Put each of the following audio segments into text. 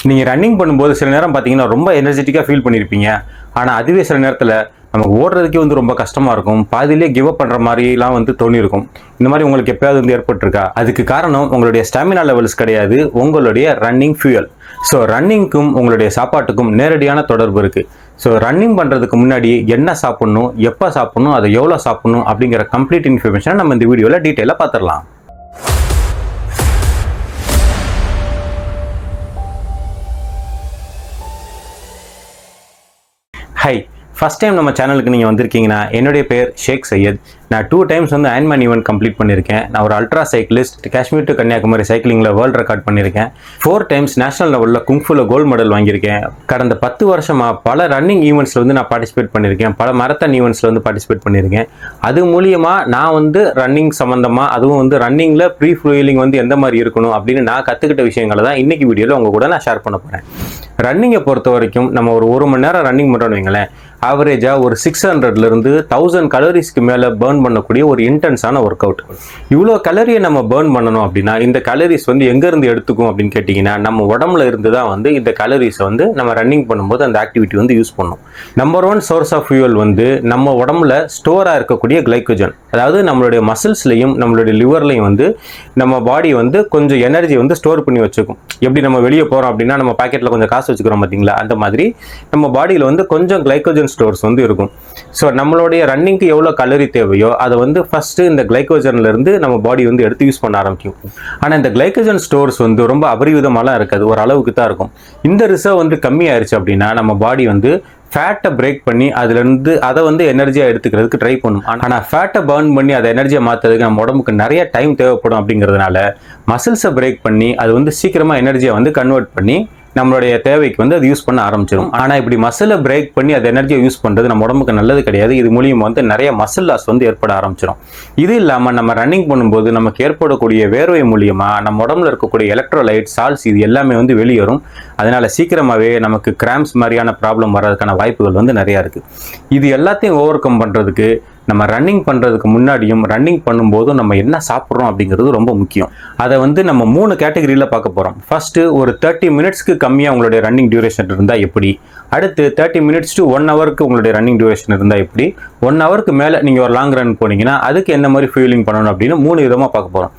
நீங்கள் ரன்னிங் பண்ணும்போது சில நேரம் பார்த்தீங்கன்னா ரொம்ப எனர்ஜெட்டிக்காக ஃபீல் பண்ணியிருப்பீங்க. ஆனால் அதுவே சில நேரத்தில் நமக்கு ஓடுறதுக்கே ரொம்ப கஷ்டமாக இருக்கும். பாதியிலே கிவ் அப் பண்ணுற மாதிரிலாம் தோணியிருக்கும். இந்த மாதிரி உங்களுக்கு எப்போயாவது ஏற்பட்டிருக்கா? அதுக்கு காரணம் உங்களுடைய ஸ்டாமினா லெவல்ஸ் கிடையாது, உங்களுடைய ரன்னிங் ஃபியூயல். ஸோ ரன்னிங்க்கும் உங்களுடைய சாப்பாட்டுக்கும் நேரடியான தொடர்பு இருக்குது. ஸோ ரன்னிங் பண்ணுறதுக்கு முன்னாடி என்ன சாப்பிட்ணும், எப்போ சாப்பிட்ணும், அதை எவ்வளோ சாப்பிட்ணும் அப்படிங்கிற கம்ப்ளீட் இன்ஃபர்மேஷனை நம்ம இந்த வீடியோவில் டீட்டெயிலாக பார்த்துடலாம். ஹை, ஃபஸ்ட் டைம் நம்ம சேனலுக்கு நீங்கள் வந்திருக்கீங்கன்னா என்னுடைய பேர் ஷேக் சையத். நான் 2 times ஐயன்மேன் ஈவெண்ட் கம்ப்ளீட் பண்ணியிருக்கேன். நான் ஒரு ultra cyclist. Kashmir to Kanyakumari சைக்கிளிங்கில் வேர்ல்டு ரெக்கார்ட் பண்ணியிருக்கேன். 4 times நேஷனல் லெவலில் குங்ஃபுல கோல்டு மெடல் வாங்கியிருக்கேன். கடந்த 10 வருஷமாக பல ரன்னிங் ஈவெண்ட்ஸில் நான் பார்ட்டிசிபேட் பண்ணியிருக்கேன். பல மரத்தான் ஈவெண்ட்ஸில் பார்ட்டிசிபேட் பண்ணியிருக்கேன். அது மூலியமாக நான் ரன்னிங் சம்மந்தமாக, அதுவும் ரன்னிங்கில் ப்ரீ ஃப்ளூயிலிங் எந்த மாதிரி இருக்கணும் அப்படின்னு நான் கற்றுக்கிட்ட விஷயங்களை தான் இன்றைக்கி வீடியோவில் உங்கள் கூட நான் ஷேர் பண்ண போகிறேன். ரன்னிங்கை பொறுத்த வரைக்கும் நம்ம ஒரு 1 மணி நேரம் ரன்னிங் பண்ணுறோன்னு வைங்களேன், ஆவரேஜாக ஒரு 600லேருந்து 1000 கலோரிஸ்க்கு மேலே பேர்ன் பண்ணக்கூடிய ஒரு இன்டென்ஸான ஒர்க் அவுட். இவ்வளோ கலரியை நம்ம பேர்ன் பண்ணணும் அப்படின்னா இந்த கலரிஸ் எங்கேருந்து எடுத்துக்கும் அப்படின்னு கேட்டிங்கன்னா, நம்ம உடம்புல இருந்து தான் இந்த கலரிஸை நம்ம ரன்னிங் பண்ணும்போது அந்த ஆக்டிவிட்டி யூஸ் பண்ணும். நம்பர் 1 சோர்ஸ் ஆஃப் ஃபியூயல் நம்ம உடம்புல ஸ்டோராக இருக்கக்கூடிய கிளைக்கோஜன். அதாவது நம்மளுடைய மசில்ஸ்லையும் நம்மளுடைய லிவர்லையும் நம்ம பாடி கொஞ்சம் எனர்ஜி ஸ்டோர் பண்ணி வச்சுக்கும். எப்படி நம்ம வெளியே போகிறோம் அப்படின்னா நம்ம பாக்கெட்டில் கொஞ்சம் காசு வச்சுக்கிறோம் பார்த்தீங்களா, அந்த மாதிரி நம்ம பாடியில் கொஞ்சம் கிளைக்கோஜன் ஸ்டோர்ஸ் இருக்கும். ஸோ நம்மளுடைய ரன்னிங்க்கு எவ்வளோ கலரி தேவையோ அதை ஃபஸ்ட்டு இந்த கிளைக்கோஜன்ல இருந்து நம்ம பாடி எடுத்து யூஸ் பண்ண ஆரம்பிக்கும். ஆனால் இந்த கிளைக்கோஜன் ஸ்டோர்ஸ் ரொம்ப அபரிவிதமாலாம் இருக்காது, ஒரு அளவுக்கு தான் இருக்கும். இந்த ரிசர்வ் கம்மியாயிருச்சு அப்படின்னா நம்ம பாடி ஃபேட்டை பிரேக் பண்ணி அதுலேருந்து அதை எனர்ஜியாக எடுத்துக்கிறதுக்கு ட்ரை பண்ணும். ஆனால் ஃபேட்டை பர்ன் பண்ணி அதை எனர்ஜியாக மாற்றுறதுக்கு நம்ம உடம்புக்கு நிறைய டைம் தேவைப்படும். அப்படிங்கிறதுனால மசில்ஸை பிரேக் பண்ணி அது சீக்கிரமாக எனர்ஜியை கன்வெர்ட் பண்ணி நம்மளுடைய தேவைக்கு அது யூஸ் பண்ண ஆரம்பிச்சிடும். ஆனால் இப்படி மசிலை பிரேக் பண்ணி அது எனர்ஜியை யூஸ் பண்ணுறது நம்ம உடம்புக்கு நல்லது கிடையாது. இது மூலியமாக நிறைய மசில் லாஸ் ஏற்பட ஆரம்பிச்சிடும். இது இல்லாமல் நம்ம ரன்னிங் பண்ணும்போது நமக்கு ஏற்படக்கூடிய வேர்வை மூலியமாக நம்ம உடம்புல இருக்கக்கூடிய எலக்ட்ரோலைட், சால்ஸ் இது எல்லாமே வெளியேறும். அதனால சீக்கிரமாகவே நமக்கு கிராம்ஸ் மாதிரியான ப்ராப்ளம் வர்றதுக்கான வாய்ப்புகள் நிறையா இருக்குது. இது எல்லாத்தையும் ஓவர் கம் பண்ணுறதுக்கு நம்ம ரன்னிங் பண்ணுறதுக்கு முன்னாடியும் ரன்னிங் பண்ணும்போதும் நம்ம என்ன சாப்பிட்றோம் அப்படிங்கிறது ரொம்ப முக்கியம். அதை நம்ம 3 கேட்டகரியில் பார்க்க போகிறோம். ஃபஸ்ட்டு ஒரு 30 மினிட்ஸ்க்கு கம்மியாக உங்களுடைய ரன்னிங் டியூரேஷன் இருந்தால் எப்படி, அடுத்து 30 மினிட்ஸ் டு 1 ஹவருக்கு உங்களுடைய ரன்னிங் டியூரேஷன் இருந்தால் எப்படி, 1 ஹவருக்கு மேலே நீங்கள் ஒரு லாங் ரன் போனீங்கன்னா அதுக்கு என்ன மாதிரி ஃபியூலிங் பண்ணணும் அப்படின்னு 3 விதமாக பார்க்க போகிறோம்.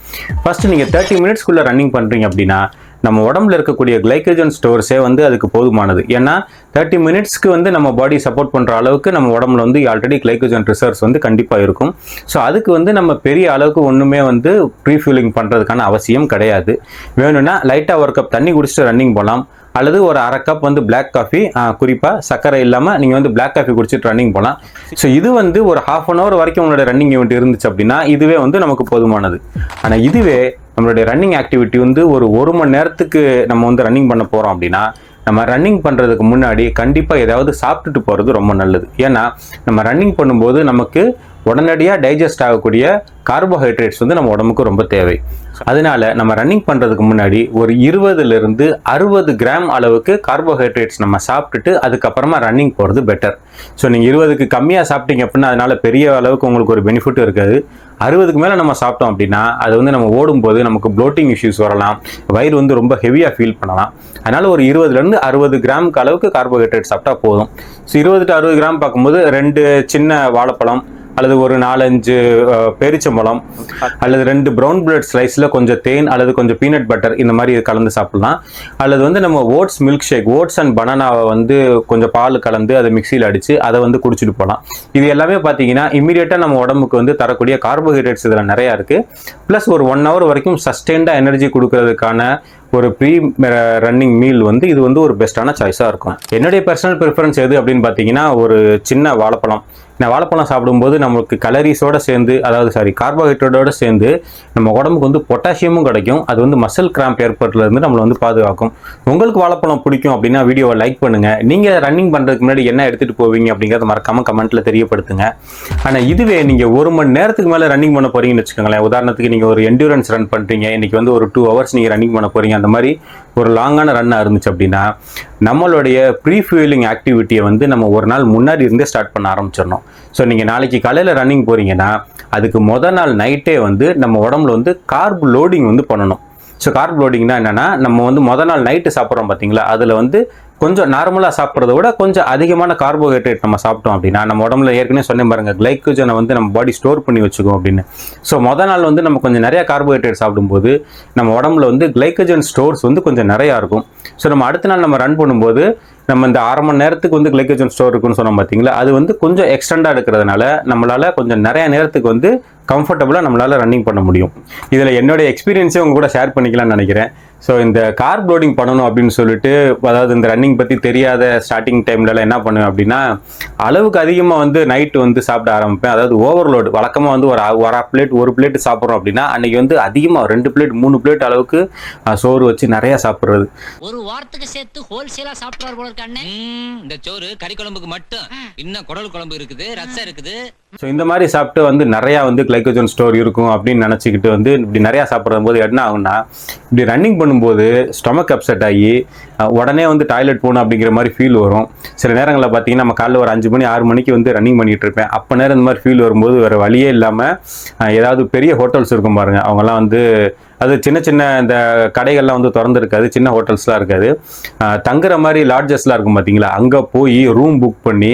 ஃபஸ்ட்டு நீங்கள் 30 மினிட்ஸ்க்குள்ளே ரன்னிங் பண்ணுறீங்க அப்படின்னா நம்ம உடம்புல இருக்கக்கூடிய கிளைக்கோஜன் ஸ்டோர்ஸே அதுக்கு போதுமானது. ஏன்னா 30 மினிட்ஸ்க்கு நம்ம பாடி சப்போர்ட் பண்ணுற அளவுக்கு நம்ம உடம்புல ஆல்ரெடி கிளைக்கோஜன் ரிசர்வ்ஸ் கண்டிப்பாக இருக்கும். ஸோ அதுக்கு நம்ம பெரிய அளவுக்கு ஒன்றுமே ப்ரீஃபியூலிங் பண்ணுறதுக்கான அவசியம் கிடையாது. வேணும்னா லைட்டாக ஒரு கப் தண்ணி குடிச்சிட்டு ரன்னிங் போகலாம், அல்லது ஒரு அரை கப் பிளாக் காஃபி, குறிப்பாக சர்க்கரை இல்லாமல் நீங்கள் பிளாக் காஃபி குடிச்சிட்டு ரன்னிங் போகலாம். ஸோ இது ஒரு 1/2 hour வரைக்கும் உங்களோட ரன்னிங் ஈவெண்ட் இருந்துச்சு அப்படின்னா இதுவே நமக்கு போதுமானது. ஆனால் இதுவே நம்மளுடைய ரன்னிங் ஆக்டிவிட்டி ஒரு 1 மணி நேரத்துக்கு நம்ம ரன்னிங் பண்ண போகிறோம் அப்படின்னா நம்ம ரன்னிங் பண்ணுறதுக்கு முன்னாடி கண்டிப்பாக ஏதாவது சாப்பிட்டுட்டு போகிறது ரொம்ப நல்லது. ஏன்னா நம்ம ரன்னிங் பண்ணும்போது நமக்கு உடனடியாக டைஜஸ்ட் ஆகக்கூடிய கார்போஹைட்ரேட்ஸ் நம்ம உடம்புக்கு ரொம்ப தேவை. அதனால நம்ம ரன்னிங் பண்ணுறதுக்கு முன்னாடி ஒரு 20லிருந்து 60 கிராம் அளவுக்கு கார்போஹைட்ரேட்ஸ் நம்ம சாப்பிட்டுட்டு அதுக்கப்புறமா ரன்னிங் போகிறது பெட்டர். ஸோ நீங்கள் 20க்கு கம்மியாக சாப்பிட்டீங்க அப்படின்னா அதனால பெரிய அளவுக்கு உங்களுக்கு ஒரு பெனிஃபிட்டும் இருக்காது. 60க்கு மேலே நம்ம சாப்பிட்டோம் அப்படின்னா அது நம்ம ஓடும்போது நமக்கு ப்ளோட்டிங் இஷ்யூஸ் வரலாம், வயிறு ரொம்ப ஹெவியாக ஃபீல் பண்ணலாம். அதனால் ஒரு 20லேருந்து 60 கிராமுக்கு அளவுக்கு கார்போஹைட்ரேட் சாப்பிட்டா போதும். ஸோ 20 to 60 கிராம் பார்க்கும்போது 2 சின்ன வாழைப்பழம், அல்லது ஒரு 4-5 பேரிச்சம்பழம், அல்லது 2 ப்ரௌன் பிரெட் ஸ்லைஸில் கொஞ்சம் தேன் அல்லது கொஞ்சம் பீனட் பட்டர் இந்த மாதிரி கலந்து சாப்பிடலாம். அல்லது நம்ம oats milk shake, oats and பனானாவை கொஞ்சம் பால் கலந்து அதை மிக்சியில் அடித்து அதை குடிச்சிட்டு போகலாம். இது எல்லாமே பார்த்தீங்கன்னா இமீடியட்டாக நம்ம உடம்புக்கு தரக்கூடிய கார்போஹைட்ரேட்ஸ் இதில் நிறையா இருக்குது. ப்ளஸ் ஒரு 1 hour வரைக்கும் சஸ்டெயின்டாக எனர்ஜி கொடுக்கறதுக்கான ஒரு ப்ரீ ரன்னிங் மீல் இது ஒரு பெஸ்ட்டான சாய்ஸாக இருக்கும். என்னுடைய பர்சனல் ப்ரிஃபரன்ஸ் எது அப்படின்னு பார்த்தீங்கன்னா ஒரு சின்ன வாழைப்பழம். நான் வாழைப்பழம் சாப்பிடும்போது நமக்கு கலரிஸோடு சேர்ந்து, அதாவது கார்போஹைட்ரேட்டோடு சேர்ந்து நம்ம உடம்புக்கு பொட்டாசியமும் கிடைக்கும். அது மசில் கிராம்ப் ஏற்பட்டுலேருந்து நம்மளை பாதுகாக்கும். உங்களுக்கு வாழைப்பழம் பிடிக்கும் அப்படின்னா வீடியோவை லைக் பண்ணுங்கள். நீங்கள் ரன்னிங் பண்ணுறதுக்கு முன்னாடி என்ன எடுத்துகிட்டு போவீங்க அப்படிங்கிறத மறக்காமல் கமெண்ட்டில் தெரியப்படுத்துங்க. ஆனால் இதுவே நீங்கள் 1 மணி நேரத்துக்கு மேலே ரன்னிங் பண்ண போகிறீங்கன்னு வச்சுக்கோங்களேன். உதாரணத்துக்கு நீங்கள் ஒரு என்டூரன்ஸ் ரன் பண்ணுறீங்க, இன்றைக்கி ஒரு 2 hours நீங்கள் ரன்னிங் பண்ண போகிறீங்க, அந்த மாதிரி ஒரு லாங்கான ரன்னாக இருந்துச்சு அப்படின்னா நம்மளுடைய ப்ரீ ஃபியூலிங் ஆக்டிவிட்டியை நம்ம ஒரு நாள் முன்னாடி இருந்தே ஸ்டார்ட் பண்ண ஆரம்பிச்சிடணும். ஸோ நீங்கள் நாளைக்கு காலையில் ரன்னிங் போகிறீங்கன்னா அதுக்கு முதல் நாள் நைட்டே நம்ம உடம்புல கார்ப் லோடிங் பண்ணணும். ஸோ கார்ப் லோடிங்னா என்னன்னா, நம்ம வந்து மொதல் நாள் நைட்டு சாப்பிட்றோம் பார்த்தீங்களா, அதில் வந்து கொஞ்சம் நார்மலாக சாப்பிட்றத விட கொஞ்சம் அதிகமான கார்போஹைட்ரேட் நம்ம சாப்பிட்டோம் அப்படின்னா, நம்ம உடம்புல ஏற்கனவே சொன்னேன் பாருங்க, கிளைக்கோஜனை வந்து நம்ம பாடி ஸ்டோர் பண்ணி வச்சுக்கும் அப்படின்னு. ஸோ மொதல் நாள் வந்து நம்ம கொஞ்சம் நிறைய கார்போஹைட்ரேட் சாப்பிடும்போது நம்ம உடம்புல வந்து கிளைக்கோஜன் ஸ்டோர்ஸ் வந்து கொஞ்சம் நிறையா இருக்கும். ஸோ நம்ம அடுத்த நாள் நம்ம ரன் பண்ணும்போது நம்ம இந்த 1/2 மணி நேரத்துக்கு வந்து கிளைக்கோஜன் ஸ்டோர் இருக்குன்னு சொன்னோம் பார்த்தீங்களா, அது வந்து கொஞ்சம் எக்ஸ்டெண்டாக இருக்கிறதுனால நம்மளால கொஞ்சம் நிறைய நேரத்துக்கு வந்து கம்ஃபர்டபுளாக நம்மளால ரன்னிங் பண்ண முடியும். இதில் என்னுடைய எக்ஸ்பீரியன்ஸே உங்க கூட ஷேர் பண்ணிக்கலாம்னு நினைக்கிறேன். ஸோ இந்த கார்ப் லோடிங் பண்ணணும் அப்படின்னு சொல்லிட்டு, அதாவது இந்த ரன்னிங் பற்றி தெரியாத ஸ்டார்டிங் டைம்லலாம் என்ன பண்ணுவேன் அப்படின்னா, அளவுக்கு அதிகமாக வந்து நைட்டு வந்து சாப்பிட ஆரம்பிப்பேன். அதாவது ஓவர்லோடு. வழக்கமாக வந்து ஒரு பிளேட் சாப்பிட்றோம் அப்படின்னா, அன்னைக்கு வந்து அதிகமாக 2 பிளேட் 3 பிளேட் அளவுக்கு சோறு வச்சு நிறையா சாப்பிட்றது. ஒரு வாரத்துக்கு சேர்த்து ஹோல்சேலா சாப்பிட்றாரு போல இருக்கானே. இந்த சோறு கறி குழம்புக்கு மட்டும், இன்னும் குடல் குழம்பு இருக்குது, ரசம் இருக்குது. ஸோ இந்த மாதிரி சாப்பிட்டு வந்து நிறையா வந்து கிளைக்கோஜன் ஸ்டோர் இருக்கும் அப்படின்னு நினச்சிக்கிட்டு வந்து இப்படி நிறையா சாப்பிட்றது போது என்ன ஆகும்னா, இப்படி ரன்னிங் பண்ணும்போது ஸ்டொமக் அப்செட் ஆகி உடனே வந்து டாய்லெட் போகணும் அப்படிங்கிற மாதிரி ஃபீல் வரும். சில நேரங்களில் பார்த்தீங்கன்னா, நம்ம காலைல ஒரு 5 மணி 6 மணிக்கு வந்து ரன்னிங் பண்ணிகிட்டு இருப்பேன். அப்போ நேரம் இந்த மாதிரி ஃபீல் வரும்போது வேறு வழியே இல்லாமல் ஏதாவது பெரிய ஹோட்டல்ஸ் இருக்கும் பாருங்கள், அவங்கெல்லாம் வந்து அது சின்ன சின்ன இந்த கடைகள்லாம் வந்து திறந்துருக்காது, சின்ன ஹோட்டல்ஸ்லாம் இருக்காது, தங்குற மாதிரி லாட்ஜஸ்லாம் இருக்கும் பார்த்தீங்களா, அங்கே போய் ரூம் புக் பண்ணி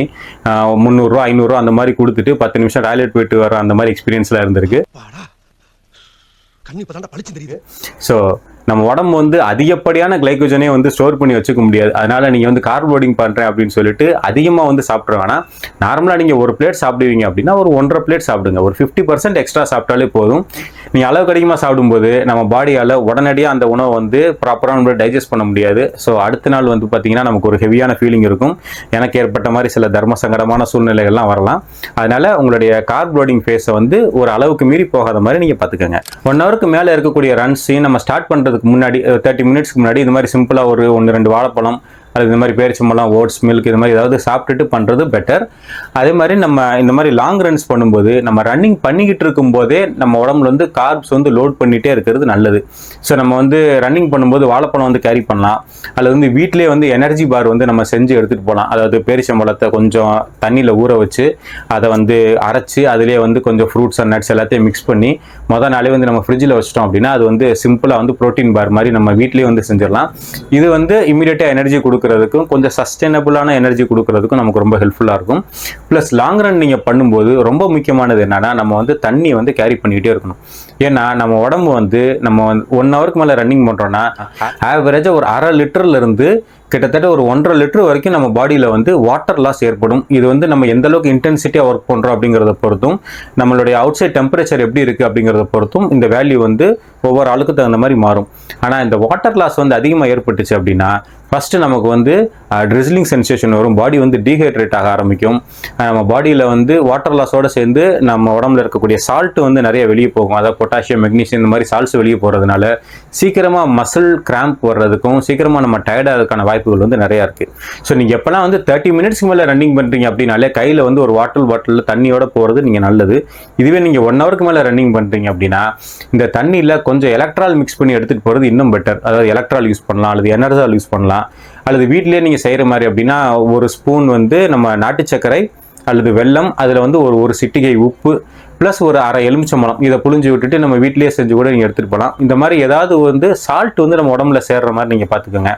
300 500 அந்த மாதிரி கொடுத்துட்டு 10 நிமிஷம் டாய்லெட் போயிட்டு வர அந்த மாதிரி எக்ஸ்பீரியன்ஸ்லாம் இருந்திருக்கு. ஸோ நம்ம உடம்பு வந்து அதிகப்படியான கிளைக்கோஜனே வந்து ஸ்டோர் பண்ணி வச்சுக்க முடியாது. அதனால நீங்கள் வந்து கார்ப் லோடிங் பண்ணுறேன் அப்படின்னு சொல்லிட்டு அதிகமாக வந்து சாப்பிட்ற வேணாம். நார்மலாக நீங்கள் ஒரு பிளேட் சாப்பிடுவீங்க அப்படின்னா ஒரு 1.5 பிளேட் சாப்பிடுங்க. ஒரு 50% எக்ஸ்ட்ரா சாப்பிட்டாலே போதும். நீங்கள் அளவுக்கு அதிகமாக சாப்பிடும்போது நம்ம பாடியால் உடனடியாக அந்த உணவை வந்து ப்ராப்பராக நம்ம டைஜஸ்ட் பண்ண முடியாது. ஸோ அடுத்த நாள் வந்து பார்த்தீங்கன்னா நமக்கு ஒரு ஹெவியான ஃபீலிங் இருக்கும். எனக்கு ஏற்பட்ட மாதிரி சில தர்ம சங்கடமான சூழ்நிலைகள்லாம் வரலாம். அதனால உங்களுடைய கார்ப் லோடிங் ஃபேஸை வந்து ஒரு அளவுக்கு மீறி போகாத மாதிரி நீங்கள் பார்த்துக்கோங்க. 1 ஹவருக்கு மேலே இருக்கக்கூடிய ரன்ஸையும் நம்ம ஸ்டார்ட் பண்ணுறதுக்கு முன்னாடி 30 மினிட்ஸ்க்கு முன்னாடி இது மாதிரி சிம்பிளாக ஒரு 1-2 வாழைப்பழம் அது இந்த மாதிரி பேரிச்சம்பழம், ஓட்ஸ், மில்க் இது மாதிரி ஏதாவது சாப்பிட்டுட்டு பண்ணுறது பெட்டர். அதே மாதிரி நம்ம இந்த மாதிரி லாங் ரன்ஸ் பண்ணும்போது நம்ம ரன்னிங் பண்ணிக்கிட்டு இருக்கும் போதே நம்ம உடம்புல வந்து கார்ப்ஸ் வந்து லோட் பண்ணிகிட்டே இருக்கிறது நல்லது. ஸோ நம்ம வந்து ரன்னிங் பண்ணும்போது வாழைப்பழம் வந்து கேரி பண்ணலாம், அல்லது வந்து வீட்டிலே வந்து எனர்ஜி பார் வந்து நம்ம செஞ்சு எடுத்துகிட்டு போகலாம். அதாவது பேரிச்சம்பழத்தை கொஞ்சம் தண்ணியில் ஊற வச்சு அதை வந்து அரைச்சி அதிலே வந்து கொஞ்சம் ஃப்ரூட்ஸ் அண்ட் நட்ஸ் எல்லாத்தையும் மிக்ஸ் பண்ணி மொதல் நாளே வந்து நம்ம ஃப்ரிட்ஜில் வச்சிட்டோம் அப்படின்னா அது வந்து சிம்பிளாக வந்து ப்ரோட்டீன் பார் மாதிரி நம்ம வீட்டிலேயே வந்து செஞ்சிடலாம். இது வந்து இமீடியட்டாக எனர்ஜி கொடுக்கறதுக்கும் கொஞ்சம் சஸ்டைனபிளான எனர்ஜி கொடுக்கறதுக்கும் நமக்கு ரொம்ப ஹெல்ப்ஃபுல்லாக இருக்கும். ப்ளஸ் லாங் ரன் நீங்கள் பண்ணும்போது ரொம்ப முக்கியமானது என்னன்னா, நம்ம வந்து தண்ணி வந்து கேரி பண்ணிக்கிட்டே இருக்கணும். ஏன்னா நம்ம உடம்பு வந்து நம்ம 1 ஹவருக்கு மேலே ரன்னிங் பண்ணுறோன்னா ஆவரேஜாக ஒரு 1/2 லிட்டர்லேருந்து கிட்டத்தட்ட ஒரு 1.5 லிட்டர் வரைக்கும் நம்ம பாடியில் வந்து வாட்டர் லாஸ் ஏற்படும். இது வந்து நம்ம எந்த அளவுக்கு இன்டென்சிட்டியாக ஒர்க் பண்ணுறோம் அப்படிங்கிறத பொறுத்தும், நம்மளுடைய அவுட் சைட் டெம்பரேச்சர் எப்படி இருக்குது அப்படிங்கிறத பொறுத்தும் இந்த வேல்யூ வந்து ஒவ்வொரு ஆளுக்கு தகுந்த மாதிரி மாறும். ஆனால் இந்த வாட்டர் லாஸ் வந்து அதிகமாக ஏற்பட்டுச்சு அப்படின்னா ஃபஸ்ட்டு நமக்கு வந்து ட்ரிஸ்லிங் சென்சேஷன் வரும், பாடி வந்து டீஹைட்ரேட் ஆக ஆரம்பிக்கும். நம்ம பாடியில் வந்து வாட்டர் லாஸோடு சேர்ந்து நம்ம உடம்புல இருக்கக்கூடிய சால்ட்டு வந்து நிறைய வெளியே போகும். அதாவது பொட்டாசியம், மெக்னீசியம் இந்த மாதிரி சால்ட்ஸ் வெளியே போகிறதுனால சீக்கிரமாக மசில் கிராம்ப் வர்றதுக்கும் சீக்கிரமாக நம்ம டயர்டாகிறதுக்கான வாய்ப்புகள் வந்து நிறையா இருக்குது. ஸோ நீங்கள் எப்போலாம் வந்து 30 மினிட்ஸ்க்கு மேலே ரன்னிங் பண்ணுறீங்க அப்படின்னாலே கையில் வந்து ஒரு வாட்டர் பாட்டிலில் தண்ணியோட போகிறது நீங்கள் நல்லது. இதுவே நீங்கள் 1 ஹவருக்கு மேலே ரன்னிங் பண்ணுறீங்க அப்படின்னா இந்த தண்ணியில் கொஞ்சம் எலக்ட்ரால் மிக்ஸ் பண்ணி எடுத்துகிட்டு போகிறது இன்னும் பெட்டர். அதாவது எலக்ட்ரால் யூஸ் பண்ணலாம், அல்லது எனர்ஜால் யூஸ் பண்ணலாம், அல்லது வீட்டிலேயே நீங்கள் செய்கிற மாதிரி அப்படின்னா ஒரு ஸ்பூன் வந்து நம்ம நாட்டு சர்க்கரை அல்லது வெல்லம், அதில் வந்து ஒரு சிட்டிகை உப்பு ப்ளஸ் ஒரு 1/2 எலுமிச்சம்பழம் இதை புழிஞ்சு விட்டுட்டு நம்ம வீட்டிலேயே செஞ்சு கூட நீங்கள் எடுத்துகிட்டு போகலாம். இந்த மாதிரி ஏதாவது வந்து சால்ட் வந்து நம்ம உடம்புல சேர்ற மாதிரி நீங்கள் பார்த்துக்கோங்க.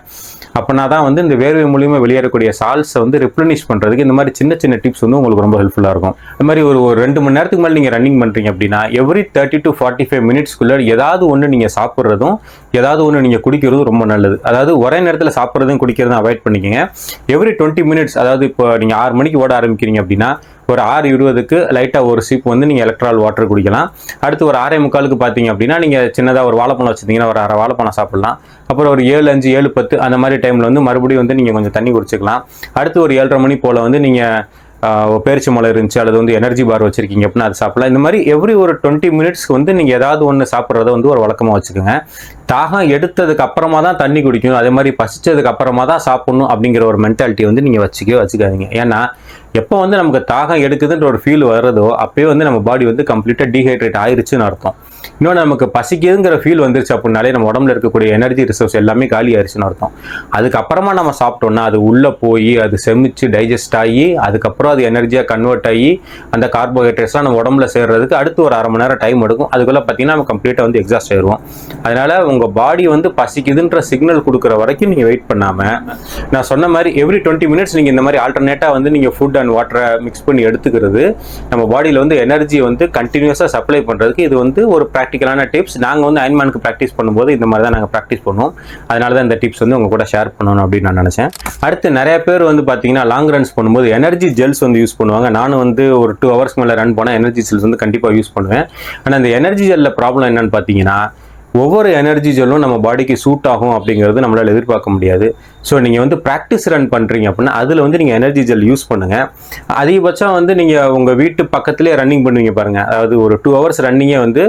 அப்படின்னா தான் வந்து இந்த வேர்வை மூலியமாக வெளியேறக்கூடிய சால்ட்ஸை வந்து ரிப்ளனிஷ் பண்ணுறதுக்கு இந்த மாதிரி சின்ன சின்ன டிப்ஸ் வந்து உங்களுக்கு ரொம்ப ஹெல்ப்ஃபுல்லாக இருக்கும். அது மாதிரி ஒரு 2 மணி நேரத்துக்கு மேலே நீங்கள் ரன்னிங் பண்ணுறீங்க அப்படின்னா எவ்ரி 30 to 45 மினிட்ஸ்க்குள்ளே ஏதாவது ஒன்று நீங்கள் சாப்பிட்றதும் ஏதாவது ஒன்று நீங்கள் குடிக்கிறதும் ரொம்ப நல்லது. அதாவது ஒரே நேரத்தில் சாப்பிட்றதும் குடிக்கிறதும் அவாய்ட் பண்ணிக்கோங்க. எவ்ரி 20 மினிட்ஸ், அதாவது இப்போ நீங்கள் 6 மணிக்கு ஓட ஆரம்பிக்கிறீங்க அப்படின்னா ஒரு 6:20க்கு லைட்டாக ஒரு சிப் வந்து நீங்கள் எலக்ட்ரால் வாட்டர் குடிக்கலாம். அடுத்து ஒரு 6:45க்கு பார்த்தீங்க அப்படின்னா நீங்கள் சின்னதாக ஒரு வாழைப்பழம் வச்சுருந்தீங்கன்னா ஒரு 1/2 வாழைப்பழம் சாப்பிட்லாம். அப்புறம் ஒரு 7:05 7:10 அந்த மாதிரி டைமில் வந்து மறுபடியும் வந்து நீங்கள் கொஞ்சம் தண்ணி குடிச்சிக்கலாம். அடுத்து ஒரு 7:30 மணி போல் வந்து நீங்கள் பேரிச்சம்பழம் இருந்துச்சு அல்லது வந்து எனர்ஜி பார் வச்சுருக்கீங்க அப்படின்னா அது சாப்பிடலாம். இந்த மாதிரி எவ்ரி ஒரு 20 மினிட்ஸ்க்கு வந்து நீங்கள் ஏதாவது ஒன்று சாப்பிட்றத வந்து ஒரு வழக்கமாக வச்சுக்கோங்க. தாகம் எடுத்ததுக்கு அப்புறமா தான் தண்ணி குடிக்கணும், அதே மாதிரி பசிச்சதுக்கு அப்புறமா தான் சாப்பிடணும் அப்படிங்கிற ஒரு மென்டாலிட்டி வந்து நீங்கள் வச்சுக்காதீங்க. ஏன்னா எப்போ வந்து நமக்கு தாகம் எடுக்குதுன்ற ஒரு ஃபீல் வர்றதோ அப்போயே வந்து நம்ம பாடி வந்து கம்ப்ளீட்டாக டீஹைட்ரேட் ஆயிருச்சுன்னு அர்த்தம். இன்னொன்று நமக்கு பசிக்குதுங்கிற ஃபீல் வந்துருச்சு அப்படின்னாலே நம்ம உடம்புல இருக்கக்கூடிய எனர்ஜி ரிசோர்ஸ் எல்லாமே காலி ஆயிடுச்சுன்னு அர்த்தம். அதுக்கப்புறமா நம்ம சாப்பிட்டோம்னா அது உள்ளே போய் அது செமிச்சு டைஜஸ்ட் ஆகி அதுக்கப்புறம் அது எனர்ஜியாக கன்வெர்ட் ஆகி அந்த கார்போஹைட்ரேட்ஸ்லாம் நம்ம உடம்புல சேர்றதுக்கு அடுத்து ஒரு 1/2 மணி நேரம் டைம் எடுக்கும். அதுக்குள்ளே பார்த்தீங்கன்னா நம்ம கம்ப்ளீட்டாக வந்து எக்ஸாஸ்ட் ஆயிடுவோம். அதனால் உங்கள் பாடி வந்து பசிக்குதுன்ற சிக்னல் கொடுக்குற வரைக்கும் நீங்கள் வெயிட் பண்ணாமல் நான் சொன்ன மாதிரி எவ்ரி 20 மினிட்ஸ் நீங்கள் இந்த மாதிரி ஆல்டர்னேட்டாக வந்து நீங்கள் ஃபுட் அண்ட் வாட்டரை மிக்ஸ் பண்ணி எடுத்துக்கிறது நம்ம பாடியில் வந்து எனர்ஜி வந்து கண்டினியூஸாக சப்ளை பண்ணுறதுக்கு இது வந்து ஒரு ப்ராக்டிக்கலான டிப்ஸ். நாங்கள் வந்து அயன்மேனுக்கு ப்ராக்டிஸ் பண்ணும்போது இந்த மாதிரி தான் நாங்கள் ப்ராக்டிஸ் பண்ணுவோம். அதனால தான் இந்த டிப்ஸ் வந்து உங்கள் கூட ஷேர் பண்ணணும் அப்படின்னு நான் நினச்சேன். அடுத்து நிறைய பேர் வந்து பார்த்தீங்கன்னா லாங் ரன்ஸ் பண்ணும்போது எனர்ஜி ஜெல்ஸ் வந்து யூஸ் பண்ணுவாங்க. நானும் வந்து ஒரு 2 ஹவர்ஸ்க்கு மேலே ரன் போனால் எனர்ஜி ஜெல்ஸ் வந்து கண்டிப்பாக யூஸ் பண்ணுவேன். ஆனால் அந்த எனர்ஜி ஜெல்லில் ப்ராப்ளம் என்னன்னு பார்த்தீங்கன்னா ஒவ்வொரு எனர்ஜி ஜெல்லும் நம்ம பாடிக்கு சூட் ஆகும் அப்படிங்கிறது நம்மளால் எதிர்பார்க்க முடியாது. ஸோ நீங்கள் வந்து ப்ராக்டிஸ் ரன் பண்ணுறீங்க அப்படின்னா அதில் வந்து நீங்கள் எனர்ஜி ஜெல் யூஸ் பண்ணுங்கள். அதிகபட்சம் வந்து நீங்கள் உங்கள் வீட்டு பக்கத்துலேயே ரன்னிங் பண்ணுவீங்க பாருங்கள். அதாவது ஒரு 2 ஹவர்ஸ் ரன்னிங்கே வந்து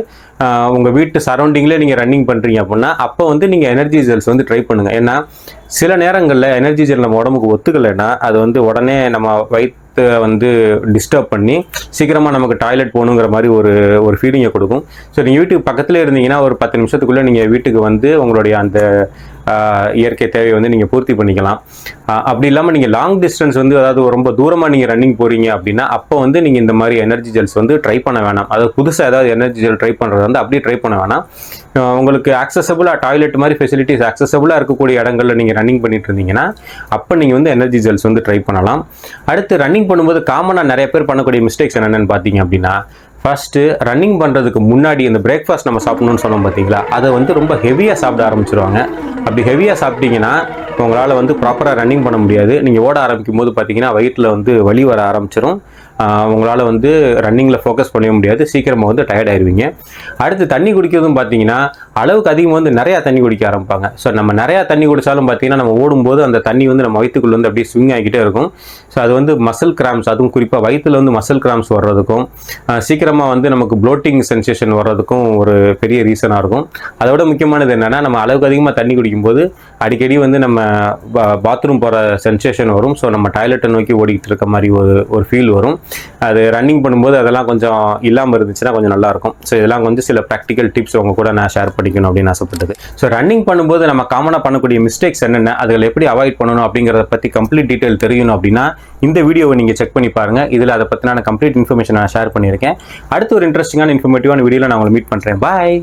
உங்கள் வீட்டு சரௌண்டிங்லேயே நீங்கள் ரன்னிங் பண்ணுறீங்க அப்படின்னா அப்போ வந்து நீங்கள் எனர்ஜி ஜெல்ஸ் வந்து ட்ரை பண்ணுங்கள். ஏன்னா சில நேரங்களில் எனர்ஜி ஜெல் நம்ம உடம்புக்கு ஒத்துக்கலைன்னா அது வந்து உடனே நம்ம வயிற்று வந்து டிஸ்டர்ப் பண்ணி சீக்கிரமாக நமக்கு டாய்லெட் போகணுங்கிற மாதிரி ஒரு ஃபீலிங்கை கொடுக்கும். ஸோ நீங்கள் வீட்டுக்கு பக்கத்தில் இருந்தீங்கன்னா ஒரு 10 நிமிஷத்துக்குள்ளே நீங்கள் வீட்டுக்கு வந்து உங்களுடைய அந்த இயற்கை தேவையை வந்து நீங்கள் பூர்த்தி பண்ணிக்கலாம். அப்படி இல்லாமல் நீங்கள் லாங் டிஸ்டன்ஸ் வந்து அதாவது ரொம்ப தூரமாக நீங்கள் ரன்னிங் போகிறீங்க அப்படின்னா அப்போ வந்து நீங்கள் இந்த மாதிரி எனர்ஜி ஜெல்ஸ் வந்து ட்ரை பண்ண வேணாம். அதாவது புதுசாக ஏதாவது எனர்ஜி ஜெல் ட்ரை பண்ணுறது வந்து அப்படியே ட்ரை பண்ண வேணாம். உங்களுக்கு ஆக்சசபிளாக டாய்லெட் மாதிரி ஃபெசிலிட்டிஸ் ஆக்சசபிளாக இருக்கக்கூடிய இடங்களில் நீங்கள் ரன்னிங் பண்ணிட்டு இருந்தீங்கன்னா அப்போ நீங்கள் வந்து எனர்ஜி ஜெல்ஸ் வந்து ட்ரை பண்ணலாம். அடுத்து ரன்னிங் பண்ணும்போது காமனாக நிறைய பேர் பண்ணக்கூடிய மிஸ்டேக்ஸ் என்னென்னு பார்த்தீங்க அப்படின்னா ஃபஸ்ட்டு ரன்னிங் பண்ணுறதுக்கு முன்னாடி இந்த பிரேக்ஃபாஸ்ட் நம்ம சாப்பிடணும்னு சொன்னோம் பார்த்தீங்களா, அதை வந்து ரொம்ப ஹெவியாக சாப்பிட ஆரம்பிச்சிருவாங்க. அப்படி ஹெவியாக சாப்பிட்டீங்கன்னா உங்களால் வந்து ப்ராப்பராக ரன்னிங் பண்ண முடியாது. நீங்கள் ஓட ஆரம்பிக்கும் போது பார்த்தீங்கன்னா வயிற்றில் வந்து வலி வர ஆரம்பிச்சிடும். உங்களால் வந்து ரன்னிங்கில் ஃபோக்கஸ் பண்ண முடியாது. சீக்கிரமாக வந்து டயர்ட் ஆயிடுவீங்க. அடுத்து தண்ணி குடிக்கிறதும் பார்த்தீங்கன்னா அளவுக்கு அதிகமாக வந்து நிறையா தண்ணி குடிக்க ஆரம்பிப்பாங்க. ஸோ நம்ம நிறையா தண்ணி குடித்தாலும் பார்த்தீங்கன்னா நம்ம ஓடும்போது அந்த தண்ணி வந்து நம்ம வயிற்றுக்குள்ளே வந்து அப்படியே ஸ்விங் ஆகிக்கிட்டே இருக்கும். ஸோ அது வந்து மசில் கிராம்ஸ், அதுவும் குறிப்பாக வயிற்றில் வந்து மசில் கிராம்ஸ் வர்றதுக்கும் சீக்கிரமாக வந்து நமக்கு ப்ளோட்டிங் சென்சேஷன் வர்றதுக்கும் ஒரு பெரிய ரீசனாக இருக்கும். அதோட முக்கியமானது என்னென்னா நம்ம அளவுக்கு அதிகமாக தண்ணி குடிக்கும்போது அடிக்கடி வந்து நம்ம பாத்ரூம் போகிற சென்சேஷன் வரும். ஸோ நம்ம டாய்லெட்டை நோக்கி ஓடிக்கிட்டு இருக்க மாதிரி ஒரு ஃபீல் வரும். அது ரன்னிங் பண்ணும்போது அதெல்லாம் கொஞ்சம் இல்லாமல் இருந்துச்சுன்னா கொஞ்சம் நல்லாயிருக்கும். ஸோ இதெல்லாம் கொஞ்சம் சில ப்ராக்டிக்கல் டிப்ஸ் உங்க கூட நான் ஷேர் பண்ணிக்கணும் அப்படின்னு ஆசைப்பட்டது. ஸோ ரன்னிங் பண்ணும்போது நம்ம காமனாக பண்ணக்கூடிய மிஸ்டேக்ஸ் என்னென்ன, அதில் எப்படி அவாய்ட் பண்ணணும் அப்படிங்கிறத பற்றி கம்ப்ளீட் டீட்டெயில் தெரியணும் அப்படின்னா இந்த வீடியோவை நீங்கள் செக் பண்ணி பாருங்கள். இதில் அதை பற்றின கம்ப்ளீட் இன்ஃபர்மேஷன் நான் ஷேர் பண்ணியிருக்கேன். அடுத்து ஒரு இன்ட்ரெஸ்டிங்கான இன்ஃபர்மேட்டிவான வீடியோவில் நான் உங்களை மீட் பண்ணுறேன். பாய்.